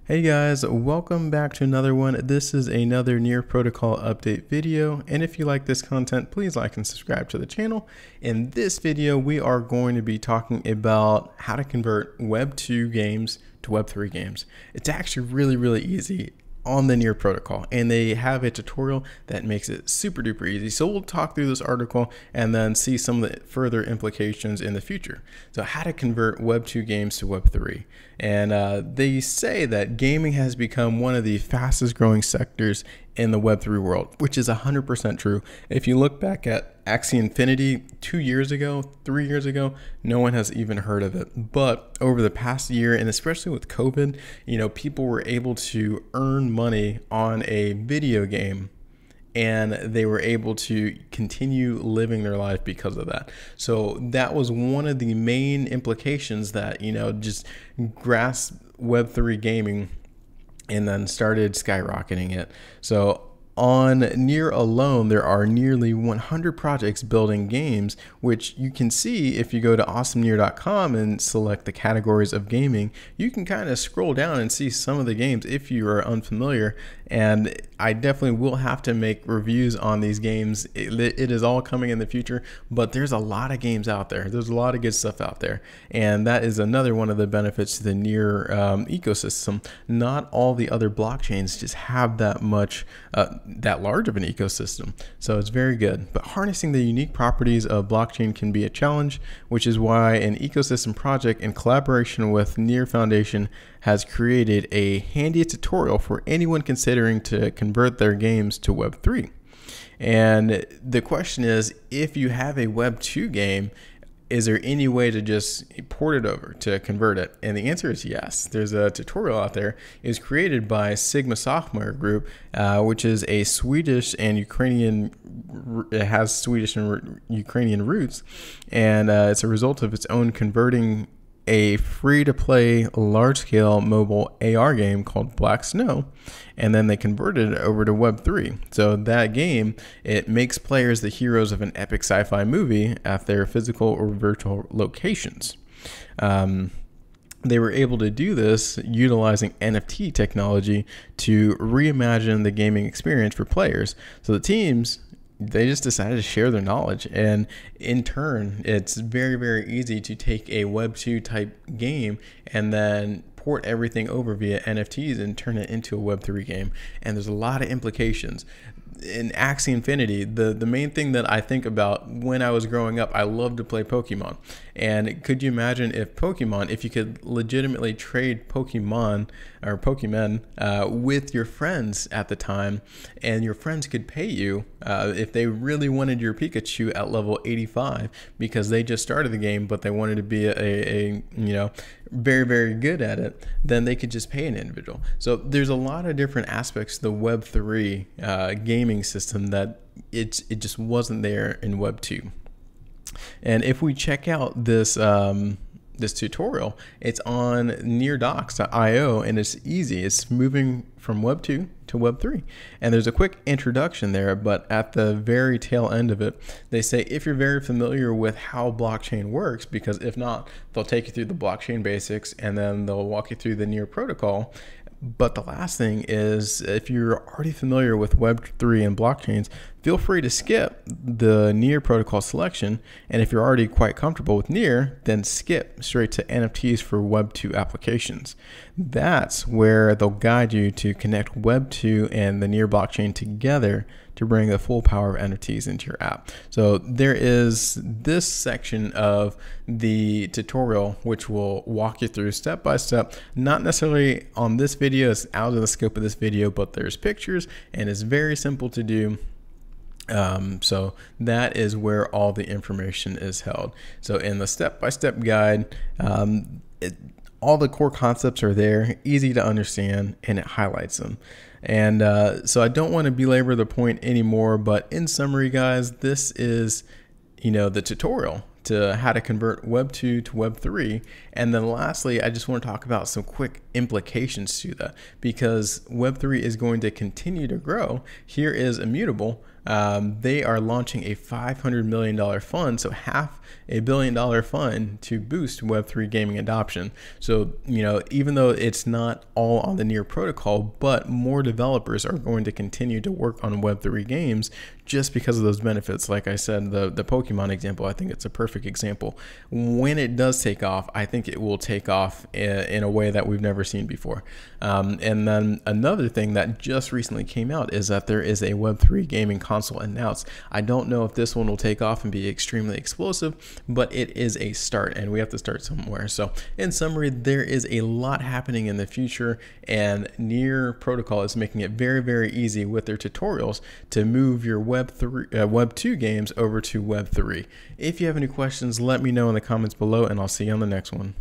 Hey guys, welcome back to another one. This is another Near Protocol update video, and if you like this content, please like and subscribe to the channel. In this video, we are going to be talking about how to convert Web2 games to Web3 games. It's actually really easy on the Near protocol, and they have a tutorial that makes it super duper easy. So we'll talk through this article and then see some of the further implications in the future. So how to convert Web2 games to Web3. And they say that gaming has become one of the fastest growing sectors in the Web3 world, which is 100% true. If you look back at Axie Infinity 2 years ago, 3 years ago, no one has even heard of it. But over the past year, and especially with COVID, people were able to earn money on a video game, and they were able to continue living their life because of that. So that was one of the main implications that, just grasped Web3 gaming and then started skyrocketing it. So on Near alone, there are nearly 100 projects building games, which you can see if you go to awesomenear.com and select the categories of gaming. You can kind of scroll down and see some of the games if you are unfamiliar. And I definitely will have to make reviews on these games. It is all coming in the future, but there's a lot of games out there. There's a lot of good stuff out there. And that is another one of the benefits to the Near ecosystem. Not all the other blockchains just have that much, that large of an ecosystem. So it's very good. But harnessing the unique properties of blockchain can be a challenge, which is why an ecosystem project in collaboration with Near Foundation has created a handy tutorial for anyone considering to convert their games to Web3. And the question is, if you have a Web2 game, is there any way to just port it over to convert it? And the answer is yes. There's a tutorial out there. It's created by Sigma Software Group, which is a Swedish and Ukrainian, it has Swedish and Ukrainian roots. And it's a result of its own converting a free-to-play large-scale mobile AR game called Black Snow, and then they converted it over to Web3. So that game, it makes players the heroes of an epic sci-fi movie at their physical or virtual locations. They were able to do this utilizing NFT technology to reimagine the gaming experience for players. So the teams, they just decided to share their knowledge, and in turn, it's very easy to take a Web2 type game and then port everything over via NFTs and turn it into a Web3 game. And there's a lot of implications. In Axie Infinity, the main thing that I think about when I was growing up, I loved to play Pokemon. And could you imagine if you could legitimately trade Pokemon with your friends at the time, and your friends could pay you if they really wanted your Pikachu at level 85 because they just started the game, but they wanted to be a very good at it, then they could just pay an individual. So there's a lot of different aspects to the Web3 gaming system that it just wasn't there in Web2. And if we check out this this tutorial, it's on neardocs.io, and it's easy. It's moving from Web2 to Web3. And there's a quick introduction there, but at the very tail end of it, they say if you're very familiar with how blockchain works, because if not, they'll take you through the blockchain basics and then they'll walk you through the Near protocol. But the last thing is, if you're already familiar with Web3 and blockchains, feel free to skip the Near protocol selection. And if you're already quite comfortable with Near, then skip straight to NFTs for Web2 applications. That's where they'll guide you to connect Web2 and the Near blockchain together to bring the full power of NFTs into your app. So there is this section of the tutorial which will walk you through step by step, not necessarily on this video, it's out of the scope of this video, but there's pictures and it's very simple to do. So that is where all the information is held. So in the step-by-step guide, all the core concepts are there, easy to understand, and it highlights them. And so I don't want to belabor the point anymore, but in summary, guys, this is, the tutorial to how to convert Web2 to Web3. And then lastly, I just want to talk about some quick implications to that, because Web3 is going to continue to grow. Here is Immutable. they are launching a $500 million fund, so $500 million fund to boost Web3 gaming adoption. So, you know, even though it's not all on the Near protocol, but more developers are going to continue to work on Web3 games just because of those benefits. Like I said, the Pokemon example, I think it's a perfect example. When it does take off, I think it will take off in a way that we've never seen before. And then another thing that just recently came out is that there is a Web3 gaming console announced. I don't know if this one will take off and be extremely explosive, but it is a start, and we have to start somewhere. So in summary, there is a lot happening in the future, and Near protocol is making it very, very easy with their tutorials to move your Web2 games over to Web3. If you have any questions, let me know in the comments below, and I'll see you on the next one.